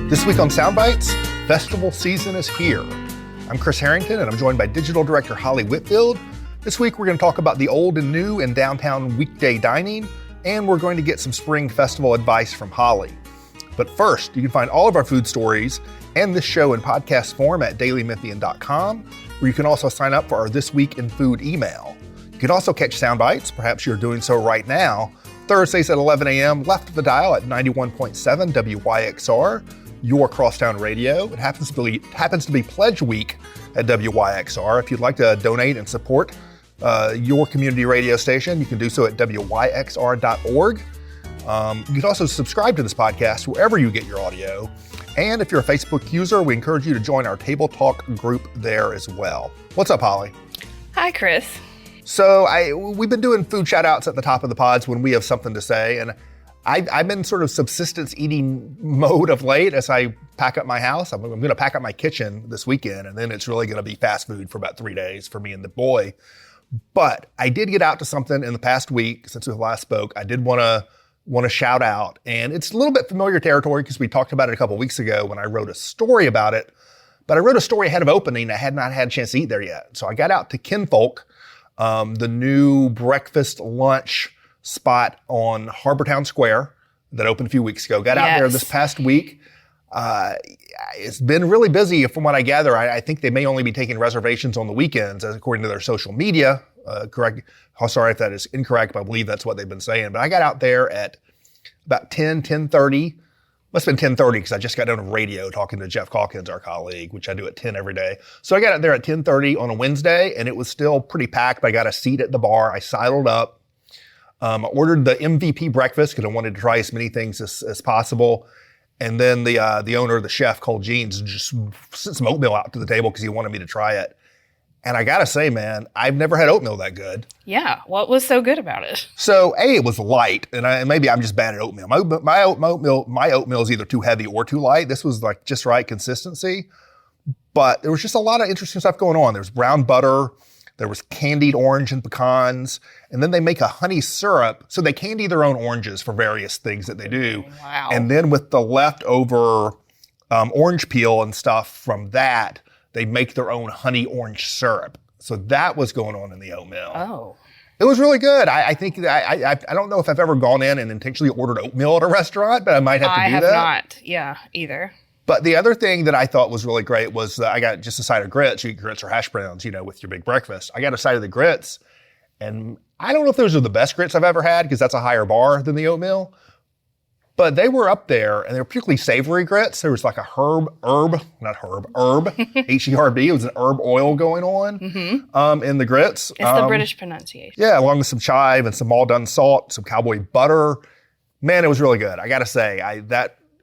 This week on Soundbites, festival season is here. I'm Chris Herrington, and I'm joined by Digital Director Holly Whitfield. This week, we're going to talk about the old and new in downtown weekday dining, and we're going to get some spring festival advice from Holly. But first, you can find all of our food stories and this show in podcast form at dailymemphian.com, where you can also sign up for our This Week in Food email. You can also catch Soundbites, perhaps you're doing so right now, Thursdays at 11 a.m. left of the dial at 91.7 WYXR, your crosstown radio. It happens to be Pledge Week at WYXR. If you'd like to donate and support your community radio station, you can do so at wyxr.org. You can also subscribe to this podcast wherever you get your audio. And if you're a Facebook user, we encourage you to join our Table Talk group there as well. What's up, Holly? Hi, Chris. So we've been doing food shout-outs at the top of the pods when we have something to say. And I've been sort of subsistence eating mode of late as I pack up my house. I'm going to pack up my kitchen this weekend, and then it's really going to be fast food for about 3 days for me and the boy. But I did get out to something in the past week since we last spoke. I did want to shout out, and it's a little bit familiar territory because we talked about it a couple weeks ago when I wrote a story about it. But I wrote a story ahead of opening. I had not had a chance to eat there yet. So I got out to Kinfolk, the new breakfast lunch spot on Harbortown Square that opened a few weeks ago. Got out there this past week. It's been really busy from what I gather. I think they may only be taking reservations on the weekends, as according to their social media. Correct. Sorry if that is incorrect, but I believe that's what they've been saying. But I got out there at about 10:30. Must have been 10:30 because I just got done on radio talking to Jeff Calkins, our colleague, which I do at 10 every day. So I got out there at 10:30 on a Wednesday, and it was still pretty packed, but I got a seat at the bar. I sidled up. I ordered the MVP breakfast because I wanted to try as many things as possible. And then the owner, the chef, Cole Jeans, just sent some oatmeal out to the table because he wanted me to try it. And I got to say, man, I've never had oatmeal that good. Yeah. What was so good about it? So, it was light, and maybe I'm just bad at oatmeal. My oatmeal is either too heavy or too light. This was like just right consistency. But there was just a lot of interesting stuff going on. There was brown butter. There was candied orange and pecans. And then they make a honey syrup. So they candy their own oranges for various things that they do. Wow. And then with the leftover orange peel and stuff from that, they make their own honey orange syrup. So that was going on in the oatmeal. Oh. It was really good. I think I don't know if I've ever gone in and intentionally ordered oatmeal at a restaurant, but I might have to do that. I have not. Yeah, either. But the other thing that I thought was really great was I got just a side of grits. You eat grits or hash browns, with your big breakfast. I got a side of the grits, and I don't know if those are the best grits I've ever had because that's a higher bar than the oatmeal. But they were up there, and they were particularly savory grits. There was like a herb, H-E-R-B. It was an herb oil going on in the grits. It's the British pronunciation. Yeah, along with some chive and some all-done salt, some cowboy butter. Man, it was really good. I got to say,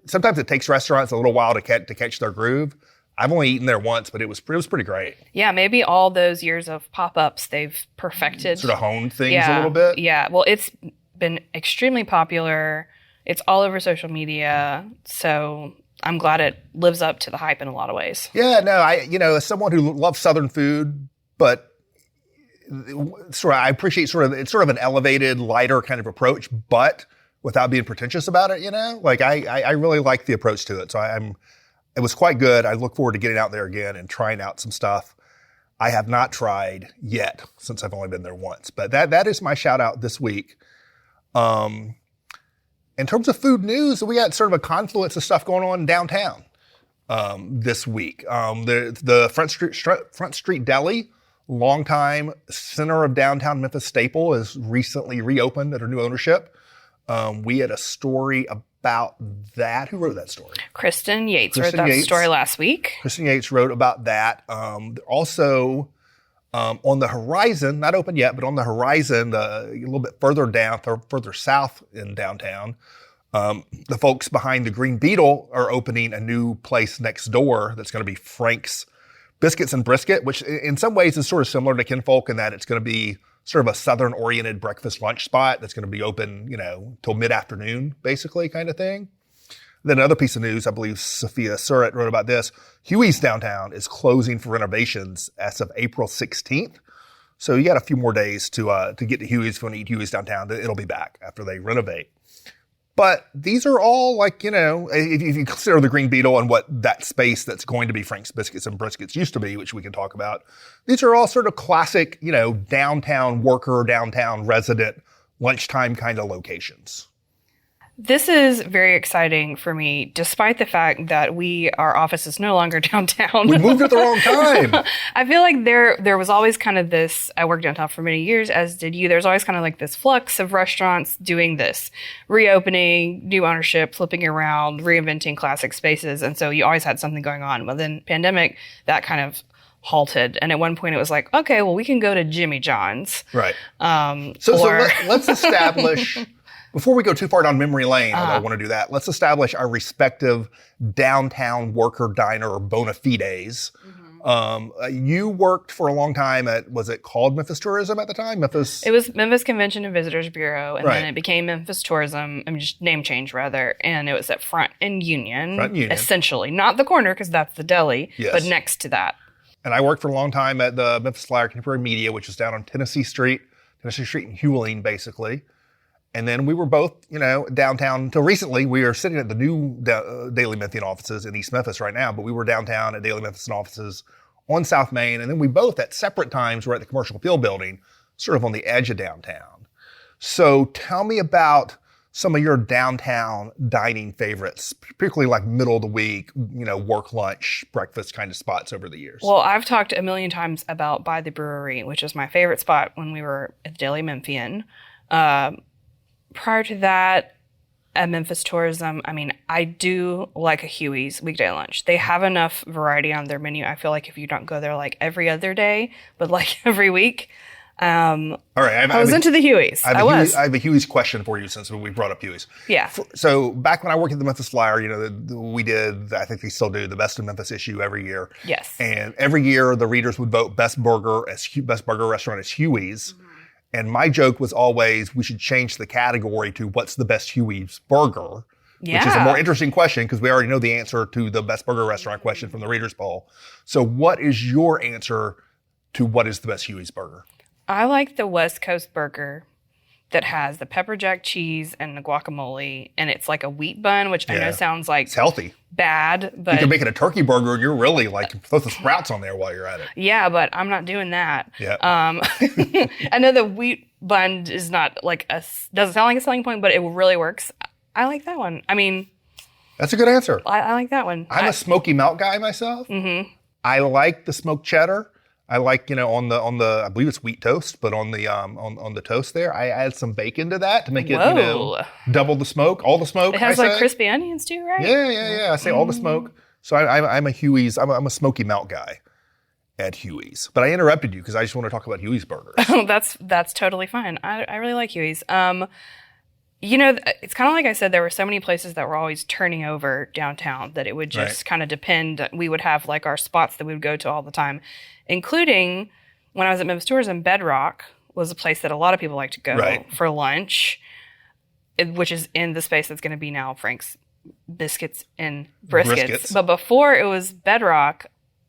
sometimes it takes restaurants a little while to catch their groove. I've only eaten there once, but it was pretty great. Yeah, maybe all those years of pop-ups, they've perfected. Sort of honed things a little bit. Yeah, well, it's been extremely popular. It's all over social media, so I'm glad it lives up to the hype in a lot of ways. Yeah, no, as someone who loves Southern food, but I appreciate it's sort of an elevated, lighter kind of approach, but without being pretentious about it, Like I really like the approach to it. So it was quite good. I look forward to getting out there again and trying out some stuff I have not tried yet since I've only been there once. But that is my shout out this week. In terms of food news, we got sort of a confluence of stuff going on downtown this week. The Front Street Deli, longtime center of downtown Memphis staple, is recently reopened under new ownership. We had a story about that. Who wrote that story? Kristen Yates wrote that story last week. Kristen Yates wrote about that. Also, on the horizon, not open yet, but on the horizon, a little bit further down, further south in downtown, the folks behind the Green Beetle are opening a new place next door that's going to be Frank's Biscuits and Brisket, which in some ways is sort of similar to Kinfolk in that it's going to be sort of a Southern-oriented breakfast lunch spot that's going to be open, till mid-afternoon, basically, kind of thing. Then another piece of news, I believe Sophia Surratt wrote about this. Huey's downtown is closing for renovations as of April 16th. So you got a few more days to get to Huey's. If you want to eat Huey's downtown, it'll be back after they renovate. But these are all like, if you consider the Green Beetle and what that space that's going to be Frank's Biscuits and Briskets used to be, which we can talk about, these are all sort of classic, downtown worker, downtown resident, lunchtime kind of locations. This is very exciting for me, despite the fact that our office is no longer downtown. We moved at the wrong time. I feel like there was always kind of this, I worked downtown for many years, as did you. There's always kind of like this flux of restaurants doing this, reopening, new ownership, flipping around, reinventing classic spaces. And so you always had something going on. But then pandemic, that kind of halted. And at one point it was like, okay, well, we can go to Jimmy John's. Right. So let's establish... Before we go too far down memory lane, although I want to do that, let's establish our respective downtown worker diner or bona fides. Mm-hmm. You worked for a long time was it called Memphis Tourism at the time? It was Memphis Convention and Visitors Bureau, and then it became Memphis Tourism, just name change rather, and it was at Front and Union, essentially. Not the corner, because that's the deli, but next to that. And I worked for a long time at the Memphis Flyer Contemporary Media, which is down on Tennessee Street in Huey, basically. And then we were both, downtown until recently. We are sitting at the new Daily Memphian offices in East Memphis right now, but we were downtown at Daily Memphian offices on South Main. And then we both, at separate times, were at the Commercial Appeal building, sort of on the edge of downtown. So tell me about some of your downtown dining favorites, particularly like middle of the week, work, lunch, breakfast kind of spots over the years. Well, I've talked a million times about By the Brewery, which was my favorite spot when we were at the Daily Memphian. Prior to that, at Memphis Tourism, I do like a Huey's weekday lunch. They have enough variety on their menu. I feel like if you don't go there like every other day, but like every week. All right, I was into the Huey's. I have a Huey's question for you since we brought up Huey's. Yeah. So back when I worked at the Memphis Flyer, we did, I think they still do, the Best of Memphis issue every year. Yes. And every year the readers would vote best burger restaurant as Huey's. Mm-hmm. And my joke was always, we should change the category to what's the best Huey's burger, which is a more interesting question because we already know the answer to the best burger restaurant question from the readers poll. So what is your answer to what is the best Huey's burger? I like the West Coast burger that has the pepper jack cheese and the guacamole, and it's like a wheat bun, which I know sounds like it's healthy, bad, but you can make it a turkey burger and you're really like throw the sprouts on there while you're at it. Yeah, but I'm not doing that. Yeah. I know the wheat bun is not like doesn't sound like a selling point, but it really works. I like that one. That's a good answer. I like that one. I'm a smoky melt guy myself. Mm-hmm. I like the smoked cheddar. I like, on the I believe it's wheat toast, but on the toast there, I add some bacon to that to make it, double the smoke, all the smoke. It has like crispy onions too, right? Yeah. I say all the smoke. So I'm a Huey's, I'm a smoky melt guy at Huey's. But I interrupted you because I just want to talk about Huey's burgers. Oh, that's totally fine. I really like Huey's. It's kind of like I said, there were so many places that were always turning over downtown that it would just kind of depend. We would have like our spots that we would go to all the time, including when I was at Memphis Tourism. Bedrock was a place that a lot of people like to go for lunch, which is in the space that's going to be now Frank's Biscuits and Briskets. But before it was Bedrock,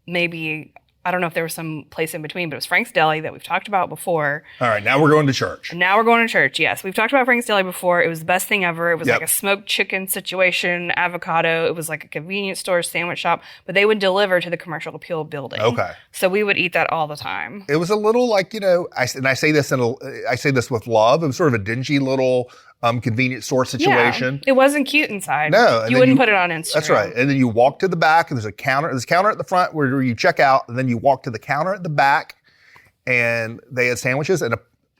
maybe... I don't know if there was some place in between, but it was Frank's Deli that we've talked about before. All right, now we're going to church. Yes. We've talked about Frank's Deli before. It was the best thing ever. It was like a smoked chicken situation, avocado. It was like a convenience store, sandwich shop, but they would deliver to the Commercial Appeal building. Okay. So we would eat that all the time. It was a little like, I say this with love. It was sort of a dingy little convenience store situation. Yeah, it wasn't cute inside. No. You wouldn't put it on Instagram. That's right. And then you walk to the back and there's a counter at the front where you check out, and then you walk to the counter at the back and they had sandwiches, and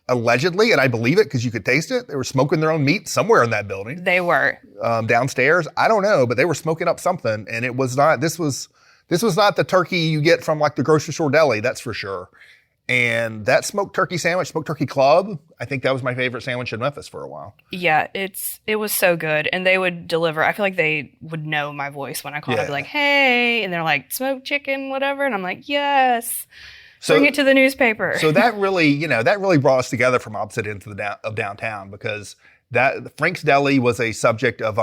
allegedly, and I believe it because you could taste it, they were smoking their own meat somewhere in that building. They were. Downstairs. I don't know, but they were smoking up something, and it was not, this was not the turkey you get from like the grocery store deli, that's for sure. And that smoked turkey sandwich, smoked turkey club, I think that was my favorite sandwich in Memphis for a while. Yeah, it was so good. And they would deliver. I feel like they would know my voice when I called. I'd be like, hey. And they're like, smoked chicken, whatever. And I'm like, yes. Bring it to the newspaper. So that really, that really brought us together from opposite ends of downtown, because that Frank's Deli was a subject of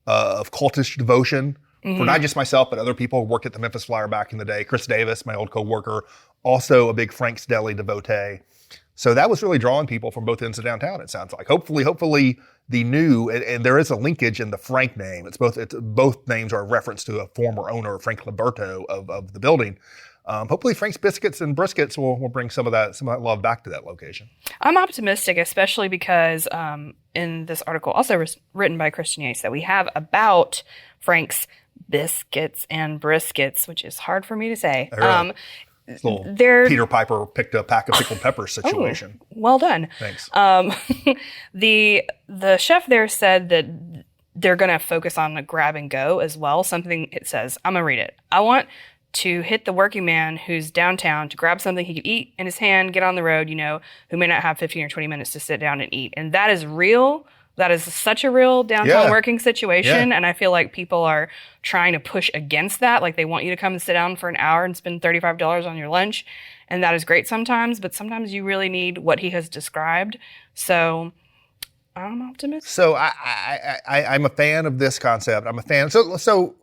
cultish devotion. For not just myself, but other people who worked at the Memphis Flyer back in the day. Chris Davis, my old coworker, also a big Frank's Deli devotee. So that was really drawing people from both ends of downtown, it sounds like. Hopefully the new, and there is a linkage in the Frank name. Both names are a reference to a former owner, Frank Liberto, of the building. Hopefully Frank's Biscuits and Briskets will bring some of that love back to that location. I'm optimistic, especially because in this article, also written by Christian Yates, that we have about Frank's Biscuits and Briskets, which is hard for me to say. Really? Little Peter Piper picked a pack of pickled peppers situation. Oh, well done. Thanks. The chef there said that they're going to focus on the grab and go as well. Something it says, I'm going to read it. I want to hit the working man who's downtown to grab something he could eat in his hand, get on the road, who may not have 15 or 20 minutes to sit down and eat. And that is real. That is such a real downtown working situation. Yeah. And I feel like people are trying to push against that. Like they want you to come and sit down for an hour and spend $35 on your lunch. And that is great sometimes, but sometimes you really need what he has described. So I'm optimistic. So I'm a fan of this concept. I'm a fan. So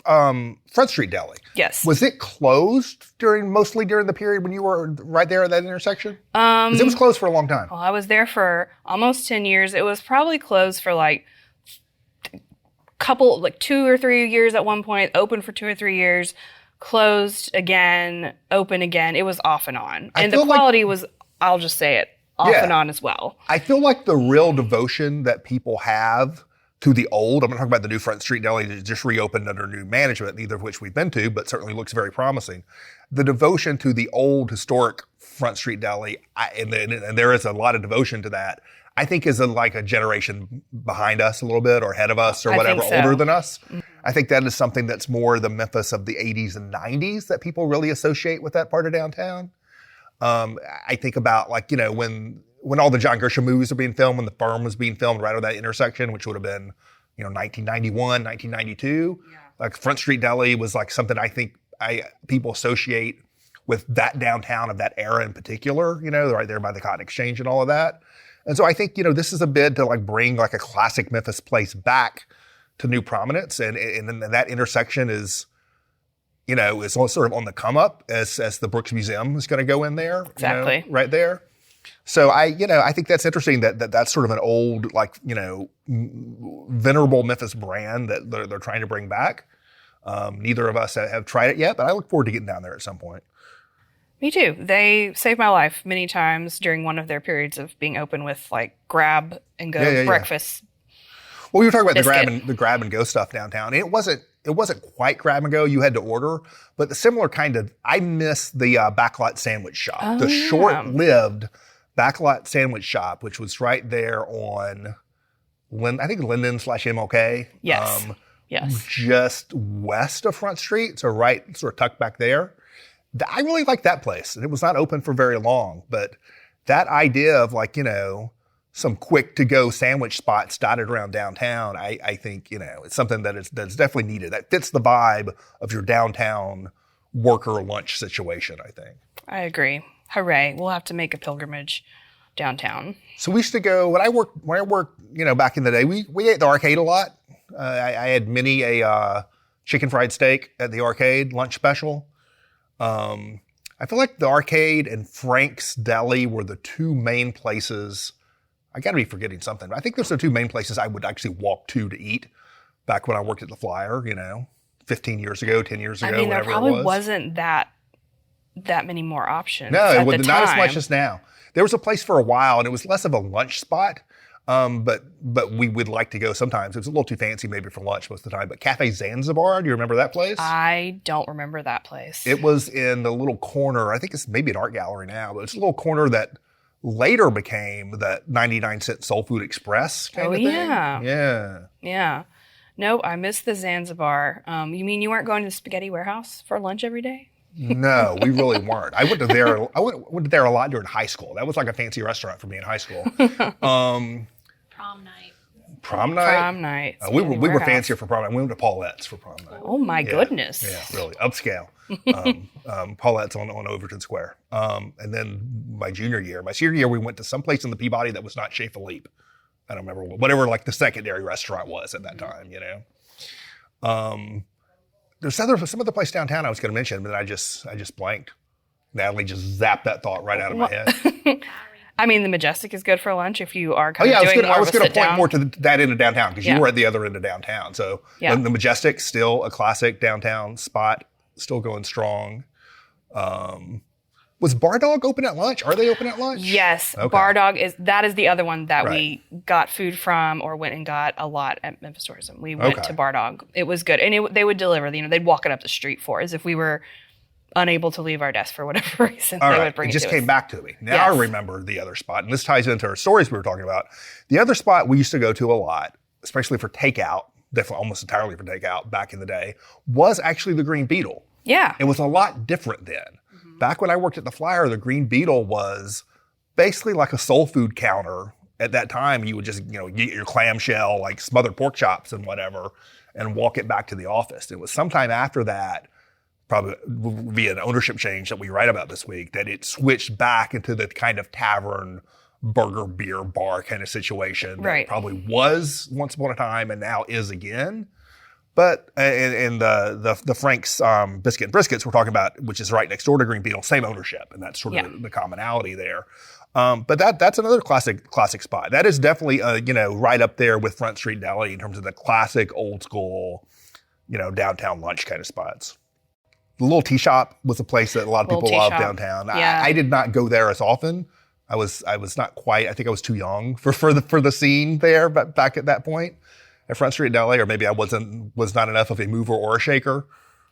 Front Street Deli. Yes. Was it closed mostly during the period when you were right there at that intersection? Because it was closed for a long time. Well, I was there for almost 10 years. It was probably closed for like 2 or 3 years at one point, open for 2 or 3 years, closed again, open again. It was off and on. And the quality was, I'll just say it, off and on as well. I feel like the real devotion that people have to the old, I'm not talking about the new Front Street Deli that just reopened under new management, neither of which we've been to, but certainly looks very promising. The devotion to the old historic Front Street Deli, and there is a lot of devotion to that, I think is like a generation behind us a little bit, or ahead of us, or whatever, older than us. Mm-hmm. I think that is something that's more the Memphis of the 80s and 90s that people really associate with that part of downtown. I think about when all the John Grisham movies were being filmed, when The Firm was being filmed right on that intersection, which would have been, 1991, 1992. Yeah. Like Front Street Deli was like something I think people associate with that downtown of that era in particular, right there by the Cotton Exchange and all of that. And so I think, this is a bid to bring a classic Memphis place back to new prominence. And that intersection is, is sort of on the come up as the Brooks Museum is going to go in there. Exactly. Right there. So I think that's interesting that's sort of an old, venerable Memphis brand that they're trying to bring back. Neither of us have tried it yet, but I look forward to getting down there at some point. Me too. They saved my life many times during one of their periods of being open with grab and go breakfast. Well, we were talking about the grab and go stuff downtown. And it wasn't quite grab and go. You had to order, but the similar kind of. I miss the backlot sandwich shop, the short-lived backlot sandwich shop, which was right there on, I think Linden/MLK. Yes. Yes. Just west of Front Street, so right, sort of tucked back there. I really liked that place, and it was not open for very long. But that idea of some quick to go sandwich spots dotted around downtown, I think it's something that's definitely needed. That fits the vibe of your downtown worker lunch situation, I think. I agree. Hooray! We'll have to make a pilgrimage downtown. So we used to go when I worked back in the day. We ate the arcade a lot. I had many a chicken fried steak at the arcade lunch special. I feel like the arcade and Frank's Deli were the two main places. I got to be forgetting something. But I think those are the two main places I would actually walk to eat back when I worked at the Flyer. 15 years ago, 10 years ago. There probably wasn't that many more options. No, it was not as much as now. There was a place for a while, and it was less of a lunch spot. But we would like to go sometimes. It was a little too fancy maybe for lunch most of the time. But Cafe Zanzibar, do you remember that place? I don't remember that place. It was in the little corner. I think it's maybe an art gallery now, but it's a little corner that later became the 99-cent Soul Food Express kind of thing. Yeah. Yeah. No, I missed the Zanzibar. You mean you weren't going to the Spaghetti Warehouse for lunch every day? No, we really weren't. I went to there a lot during high school. That was like a fancy restaurant for me in high school. Prom night. We were fancier for prom night. We went to Paulette's for prom night. Oh my goodness. Yeah, really upscale. Paulette's on Overton Square. And then my senior year, we went to some place in the Peabody that was not Chez Philippe. I don't remember whatever the secondary restaurant was at that time. There's some other place downtown I was going to mention, but I just blanked. Natalie just zapped that thought right out of my head. I mean, the Majestic is good for lunch if you are I was doing more going of a to point sit-down. more to that end of downtown because Yeah. you were at the other end of downtown. So Yeah. the Majestic, still a classic downtown spot, still going strong. Was Bar Dog open at lunch? Are they open at lunch? Yes, Okay. Bar Dog is the other one that Right. we got food from or went and got a lot at Memphis Tourism. We went Okay. to Bar Dog. It was good, and they would deliver. They'd walk it up the street for us if we were unable to leave our desk for whatever reason. All they right. would bring It just to came us. back to me. Now I Yes. remember the other spot, and this ties into our stories we were talking about. The other spot we used to go to a lot, especially for takeout, definitely almost entirely for takeout back in the day, was actually the Green Beetle. Yeah, It was a lot different then. Back when I worked at the Flyer, the Green Beetle was basically like a soul food counter. At that time, you would just, get your clamshell, like smothered pork chops and whatever, and walk it back to the office. It was sometime after that, probably via an ownership change that we write about this week, that it switched back into the kind of tavern, burger, beer, bar kind of situation that Right. it probably was once upon a time and now is again. But in the Frank's Biscuit and Briskets we're talking about, which is right next door to Green Beetle, same ownership, and that's sort of the commonality there. But that's another classic spot. That is definitely right up there with Front Street Deli in terms of the classic old school, downtown lunch kind of spots. The Little Tea Shop was a place that a lot of Little people Tea love Shop. downtown. Yeah. I did not go there as often. I was not quite. I think I was too young for the scene there, but back at that point. At Front Street Deli, or maybe I was not enough of a mover or a shaker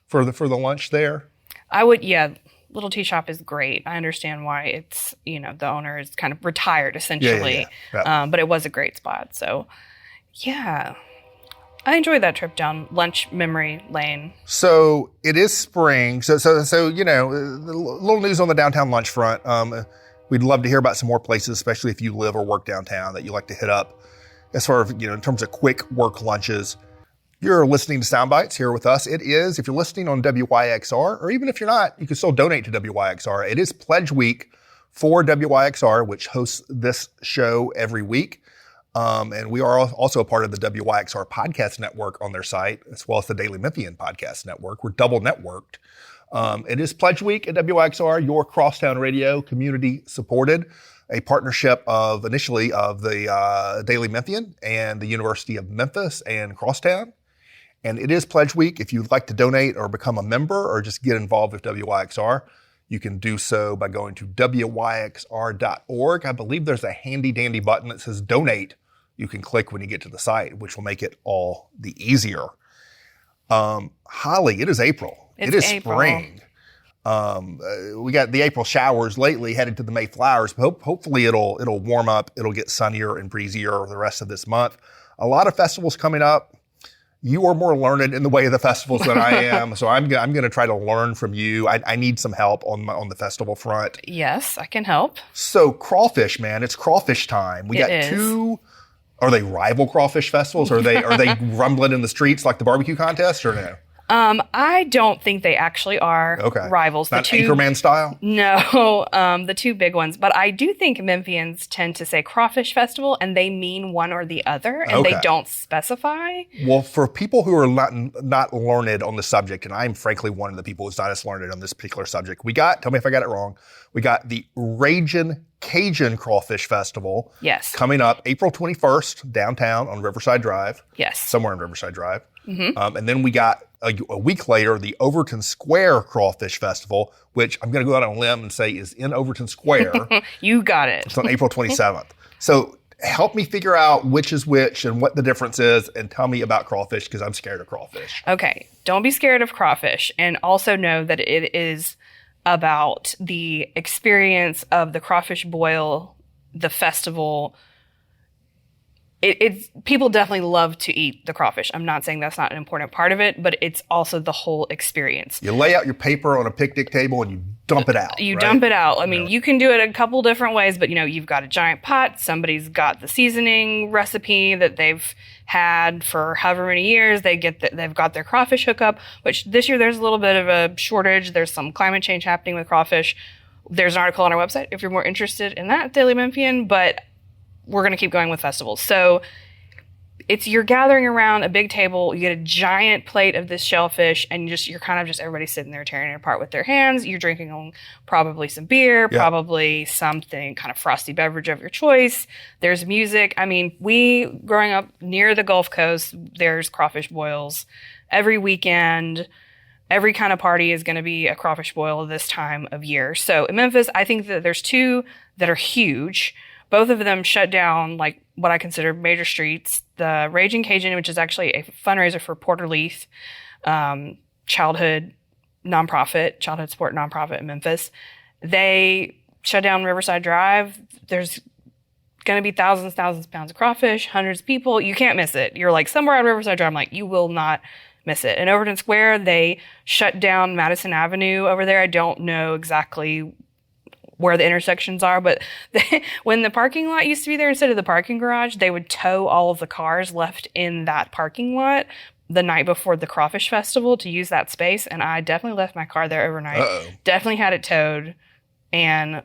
for the lunch there. I would. Yeah, Little Tea Shop is great. I understand why it's the owner is kind of retired essentially, Yeah. but it was a great spot. So yeah, I enjoyed that trip down lunch memory lane. So it is spring. So a little news on the downtown lunch front. We'd love to hear about some more places, especially if you live or work downtown, that you like to hit up. As far as, in terms of quick work lunches, you're listening to Soundbites here with us. It is, if you're listening on WYXR, or even if you're not, you can still donate to WYXR. It is Pledge Week for WYXR, which hosts this show every week. And we are also a part of the WYXR podcast network on their site, as well as the Daily Memphian podcast network. We're double networked. It is Pledge Week at WYXR, your crosstown radio, community supported. A partnership initially of the Daily Memphian and the University of Memphis and Crosstown. And it is Pledge Week. If you'd like to donate or become a member or just get involved with WYXR, you can do so by going to wyxr.org. I believe there's a handy dandy button that says donate. You can click when you get to the site, which will make it all the easier. Holly, it is April. It's it is April. spring. We got the April showers lately, headed to the May flowers. Hopefully it'll warm up. It'll get sunnier and breezier the rest of this month. A lot of festivals coming up. You are more learned in the way of the festivals than I am, so I'm going to try to learn from you. I need some help on the festival front. Yes, I can help. So crawfish, man, it's crawfish time. We got It is. two. Are they rival crawfish festivals? Are they rumbling in the streets like the barbecue contest, or no? I don't think they actually are Okay. rivals. Not Anchorman style? No, the two big ones. But I do think Memphians tend to say Crawfish Festival, and they mean one or the other, and Okay. they don't specify. Well, for people who are not learned on the subject, and I'm frankly one of the people who's not as learned on this particular subject, tell me if I got it wrong, we got the Ragin' Cajun Crawfish Festival Yes. coming up April 21st downtown on Riverside Drive, Yes. somewhere on Riverside Drive. And then we got a week later, the Overton Square Crawfish Festival, which I'm going to go out on a limb and say is in Overton Square. You got it. It's on April 27th. So help me figure out which is which and what the difference is, and tell me about crawfish, because I'm scared of crawfish. Okay. Don't be scared of crawfish. And also know that it is about the experience of the crawfish boil, the festival. It's people definitely love to eat the crawfish. I'm not saying that's not an important part of it, but it's also the whole experience. You lay out your paper on a picnic table and you dump it out. You right? dump it out. I mean, you can do it a couple different ways, but you've got a giant pot. Somebody's got the seasoning recipe that they've had for however many years. They've got their crawfish hookup, which this year there's a little bit of a shortage. There's some climate change happening with crawfish. There's an article on our website if you're more interested in that, Daily Memphian, but we're going to keep going with festivals. So you're gathering around a big table, you get a giant plate of this shellfish, and you're kind of just everybody sitting there tearing it apart with their hands. You're drinking probably some beer, probably something kind of frosty beverage of your choice. There's music. I mean, growing up near the Gulf Coast, there's crawfish boils every weekend. Every kind of party is going to be a crawfish boil this time of year. So in Memphis, I think that there's two that are huge. Both of them shut down like what I consider major streets. The Raging Cajun, which is actually a fundraiser for Porter Leith, childhood support nonprofit in Memphis. They shut down Riverside Drive. There's going to be thousands of pounds of crawfish, hundreds of people. You can't miss it. You're like somewhere on Riverside Drive. I'm like, you will not miss it. In Overton Square, they shut down Madison Avenue over there. I don't know exactly where the intersections are, but when the parking lot used to be there instead of the parking garage, they would tow all of the cars left in that parking lot the night before the Crawfish Festival to use that space. And I definitely left my car there overnight. Definitely had it towed. And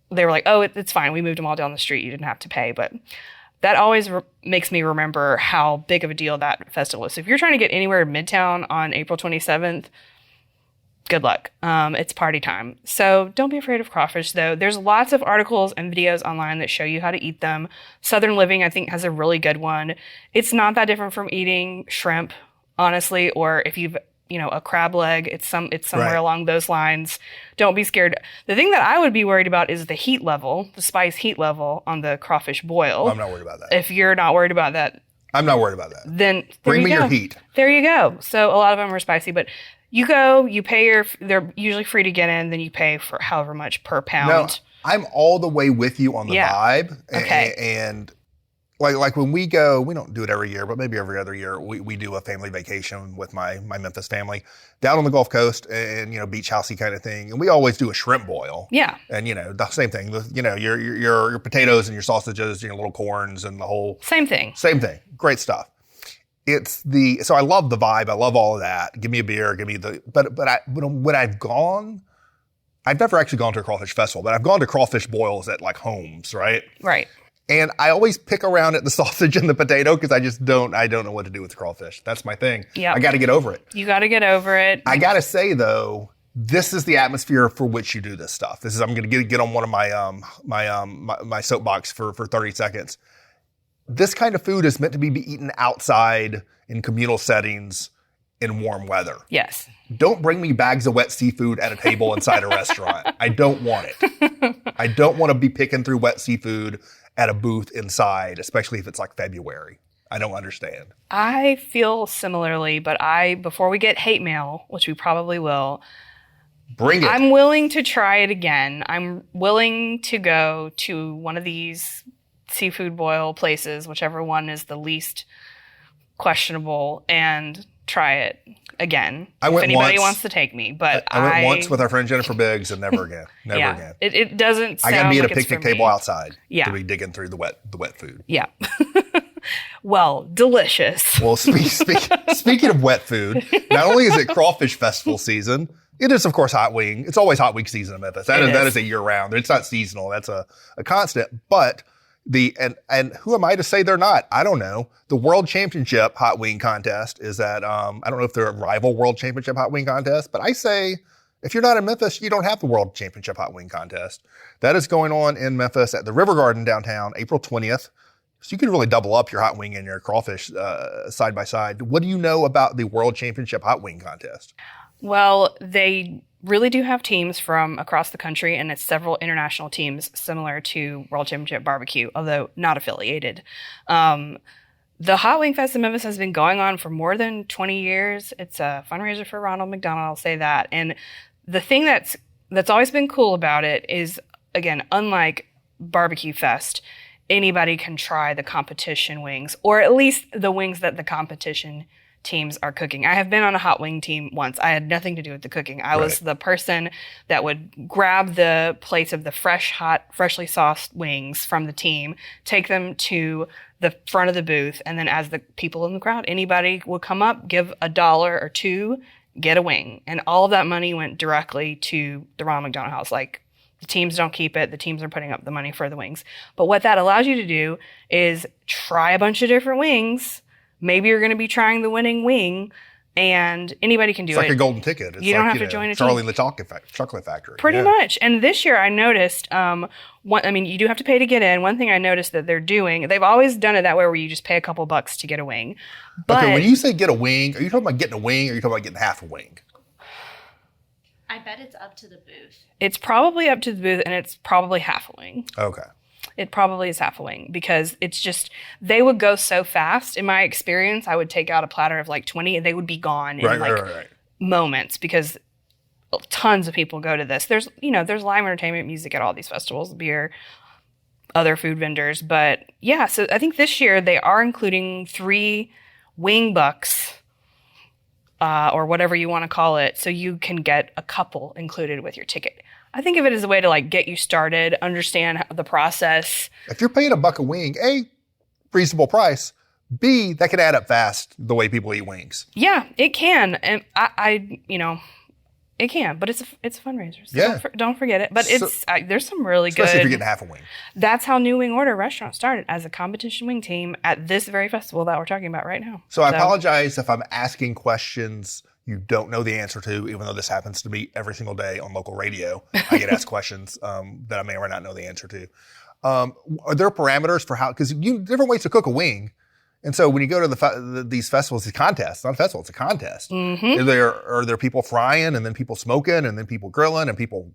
they were like, oh, it's fine. We moved them all down the street. You didn't have to pay. But that always makes me remember how big of a deal that festival is. So if you're trying to get anywhere in Midtown on April 27th, good luck. It's party time. So don't be afraid of crawfish, though. There's lots of articles and videos online that show you how to eat them. Southern Living, I think, has a really good one. It's not that different from eating shrimp, honestly, or if you've, a crab leg, it's somewhere along those lines. Don't be scared. The thing that I would be worried about is the heat level, the spice heat level on the crawfish boil. I'm not worried about that. If you're not worried about that, I'm not worried about that. Then bring me your heat. There you go. So a lot of them are spicy, but you go, you pay they're usually free to get in, then you pay for however much per pound. No, I'm all the way with you on the vibe. Okay. And like when we go, we don't do it every year, but maybe every other year, we do a family vacation with my Memphis family down on the Gulf Coast and, beach housey kind of thing. And we always do a shrimp boil. Yeah. And, the same thing, your potatoes and your sausages, your little corns and the whole. Same thing. Great stuff. So I love the vibe. I love all of that. Give me a beer, but when I've gone, I've never actually gone to a crawfish festival, but I've gone to crawfish boils at like homes, right? Right. And I always pick around at the sausage and the potato because I don't know what to do with the crawfish. That's my thing. Yeah. I got to get over it. You got to get over it. I got to say though, this is the atmosphere for which you do this stuff. I'm going to get on one of my soapbox for 30 seconds. This kind of food is meant to be eaten outside in communal settings in warm weather. Yes. Don't bring me bags of wet seafood at a table inside a restaurant. I don't want it. I don't want to be picking through wet seafood at a booth inside, especially if it's like February. I don't understand. I feel similarly, but before we get hate mail, which we probably will, bring it. I'm willing to try it again. I'm willing to go to one of these seafood boil places, whichever one is the least questionable, and try it again. If anybody wants to take me, but I went once with our friend Jennifer Biggs and never again. Again. It doesn't sound I got to be at like a picnic table outside to be digging through the wet food. Yeah. Well, delicious. Well, speaking of wet food, not only is it crawfish festival season, it is, of course, hot wing. It's always hot wing season in Memphis. That is a year round. It's not seasonal. That's a constant. But and who am I to say they're not? I don't know. The World Championship Hot Wing Contest is at, I don't know if they're a rival World Championship Hot Wing Contest, but I say if you're not in Memphis, you don't have the World Championship Hot Wing Contest. That is going on in Memphis at the River Garden downtown, April 20th. So you can really double up your hot wing and your crawfish side by side. What do you know about the World Championship Hot Wing Contest? Well, they really do have teams from across the country, and it's several international teams similar to World Championship Barbecue, although not affiliated. The Hot Wing Fest in Memphis has been going on for more than 20 years. It's a fundraiser for Ronald McDonald, I'll say that. And the thing that's always been cool about it is, again, unlike Barbecue Fest, anybody can try the competition wings, or at least the wings that the competition teams are cooking. I have been on a hot wing team once. I had nothing to do with the cooking. I was the person that would grab the plates of the freshly sauced wings from the team, take them to the front of the booth, and then as the people in the crowd, anybody would come up, give $1 or $2, get a wing. And all of that money went directly to the Ronald McDonald House. Like, The teams don't keep it. The teams are putting up the money for the wings. But what that allows you to do is try a bunch of different wings. Maybe you're going to be trying the winning wing, and anybody can do it. It's like a golden ticket. It's you don't like, have to join a Charlie team. and the Chocolate Factory. Pretty much. And this year I noticed, you do have to pay to get in. One thing I noticed that they're doing, they've always done it that way where you just pay a couple bucks to get a wing. But okay, when you say get a wing, are you talking about getting a wing, or are you talking about getting half a wing? I bet it's up to the booth. It's probably up to the booth, and it's probably half a wing. Okay. It probably is half a wing because it's just, they would go so fast. In my experience, I would take out a platter of like 20 and they would be gone in moments because tons of people go to this. There's live entertainment, music at all these festivals, beer, other food vendors. But yeah, so I think this year they are including 3 wing bucks or whatever you want to call it. So you can get a couple included with your ticket. I think of it as a way to like get you started, understand the process. If you're paying $1 a wing, A, reasonable price. B, that can add up fast the way people eat wings. Yeah, it can. And it can, but it's a fundraiser. So don't forget it. But there's some really good. Especially if you're getting half a wing. That's how New Wing Order Restaurant started, as a competition wing team at this very festival that we're talking about right now. So I apologize if I'm asking questions you don't know the answer to, even though this happens to me every single day on local radio. I get asked questions that I may or may not know the answer to. Are there parameters for how, because different ways to cook a wing. And so when you go to these festivals, it's a contest. It's not a festival, it's a contest. Mm-hmm. Are there people frying and then people smoking and then people grilling and people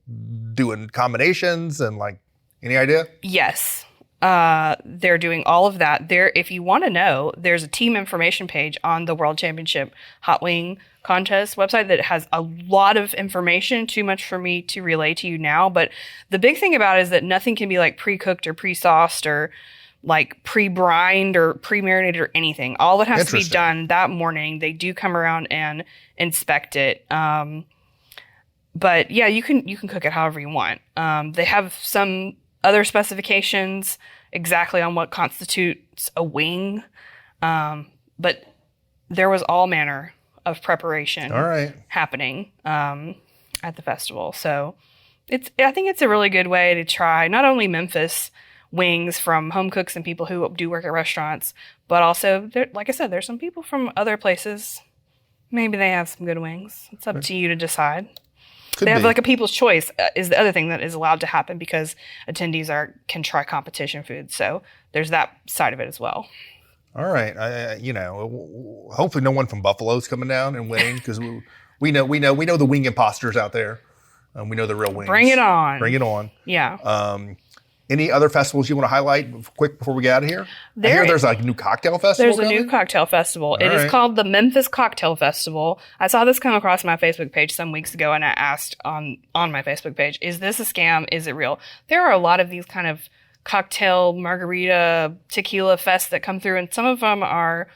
doing combinations and like, any idea? Yes. They're doing all of that. If you want to know, there's a team information page on the World Championship Hot Wing Contest website that has a lot of information, too much for me to relay to you now. But the big thing about it is that nothing can be like pre-cooked or pre-sauced or like pre-brined or pre-marinated or anything. All that has to be done that morning. They do come around and inspect it. But yeah, you can cook it however you want. They have some other specifications exactly on what constitutes a wing. But there was all manner of preparation happening at the festival. So I think it's a really good way to try not only Memphis wings from home cooks and people who do work at restaurants, but also, like I said, there's some people from other places. Maybe they have some good wings. It's up to you to decide. They have like a people's choice is the other thing that is allowed to happen because attendees can try competition food. So there's that side of it as well. All right. Hopefully no one from Buffalo's coming down and winning because we know the wing imposters out there. We know the real wings. Bring it on. Bring it on. Yeah. Any other festivals you want to highlight quick before we get out of here? I hear there's like a new cocktail festival. There's a new cocktail festival. It is called the Memphis Cocktail Festival. I saw this come across my Facebook page some weeks ago, and I asked on my Facebook page, is this a scam? Is it real? There are a lot of these kind of cocktail, margarita, tequila fests that come through, and some of them are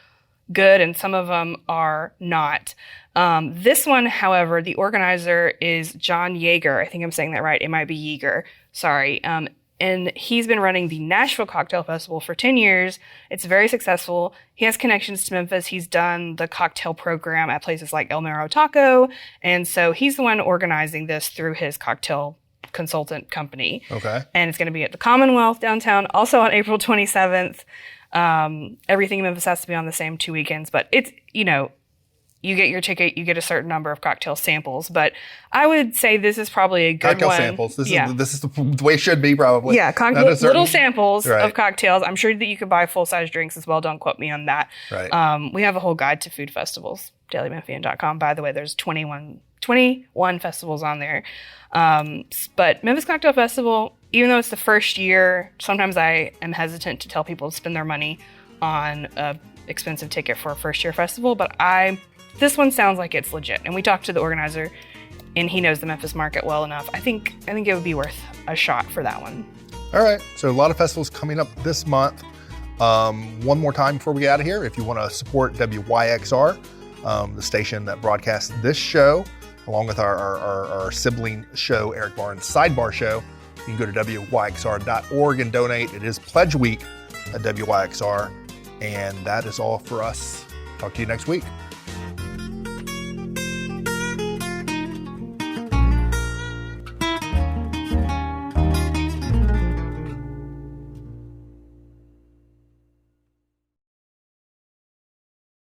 good and some of them are not. This one, however, the organizer is John Yeager. I think I'm saying that right. It might be Yeager. Sorry. And he's been running the Nashville Cocktail Festival for 10 years. It's very successful. He has connections to Memphis. He's done the cocktail program at places like El Mero Taco. And so he's the one organizing this through his cocktail consultant company. Okay. And it's going to be at the Commonwealth downtown, also on April 27th. Everything in Memphis has to be on the same 2 weekends. But it's, you get your ticket, you get a certain number of cocktail samples. But I would say this is probably a good cocktail one. Samples. This is the way it should be, probably. Yeah, little samples of cocktails. I'm sure that you could buy full-size drinks as well. Don't quote me on that. Right. We have a whole guide to food festivals, dailymemphian.com. By the way, there's 21 festivals on there. But Memphis Cocktail Festival, even though it's the first year, sometimes I am hesitant to tell people to spend their money on an expensive ticket for a first-year festival. But this one sounds like it's legit. And we talked to the organizer, and he knows the Memphis market well enough. I think it would be worth a shot for that one. All right. So a lot of festivals coming up this month. One more time before we get out of here, if you want to support WYXR, the station that broadcasts this show, along with our sibling show, Eric Barnes' Sidebar Show, you can go to WYXR.org and donate. It is Pledge Week at WYXR. And that is all for us. Talk to you next week.